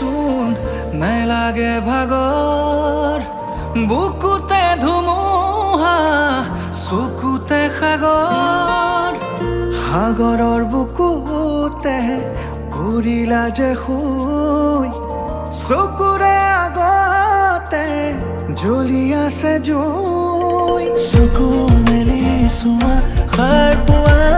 চোন নাই লাগে ভাগৰ বুকুতে ধুমুহা চকুতে সাগৰ সাগৰৰ বুকুতে উৰিলা যে শুই চকুৰে আগতে জ্বলি আছে জুই চকু মেলি চোৱা সাৰ পোৱা